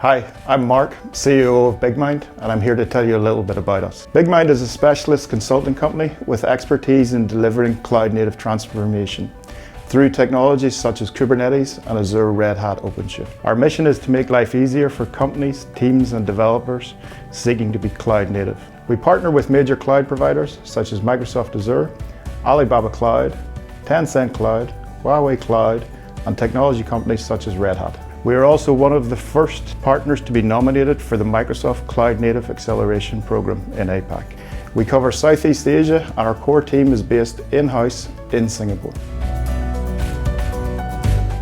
Hi, I'm Mark, CEO of Biqmind, and I'm here to tell you a little bit about us. Biqmind is a specialist consulting company with expertise in delivering cloud-native transformation through technologies such as Kubernetes and Azure Red Hat OpenShift. Our mission is to make life easier for companies, teams and developers seeking to be cloud-native. We partner with major cloud providers such as Microsoft Azure, Alibaba Cloud, Tencent Cloud, Huawei Cloud, and technology companies such as Red Hat. We are also one of the first partners to be nominated for the Microsoft Cloud Native Acceleration Program in APAC. We cover Southeast Asia and our core team is based in-house in Singapore.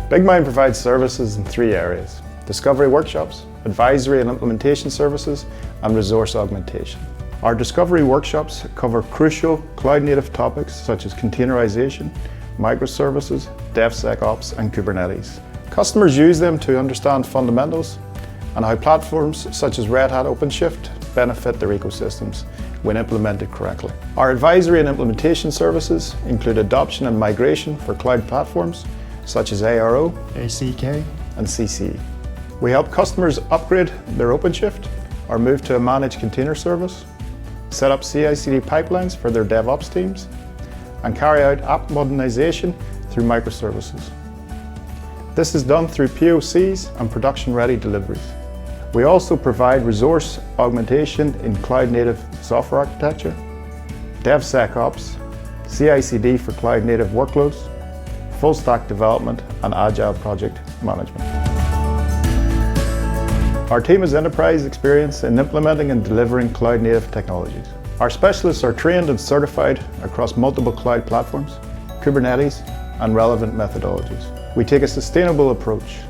Biqmind provides services in three areas: discovery workshops, advisory and implementation services, and resource augmentation. Our discovery workshops cover crucial cloud-native topics such as containerization, microservices, DevSecOps, and Kubernetes. Customers use them to understand fundamentals and how platforms such as Red Hat OpenShift benefit their ecosystems when implemented correctly. Our advisory and implementation services include adoption and migration for cloud platforms such as ARO, ACK, and CCE. We help customers upgrade their OpenShift or move to a managed container service, set up CI/CD pipelines for their DevOps teams, and carry out app modernization through microservices. This is done through POCs and production-ready deliveries. We also provide resource augmentation in cloud-native software architecture, DevSecOps, CI/CD for cloud-native workloads, full-stack development, and agile project management. Our team has enterprise experience in implementing and delivering cloud-native technologies. Our specialists are trained and certified across multiple cloud platforms, Kubernetes, and relevant methodologies. We take a sustainable approach.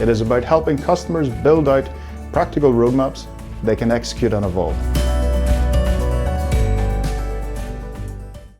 It is about helping customers build out practical roadmaps they can execute and evolve.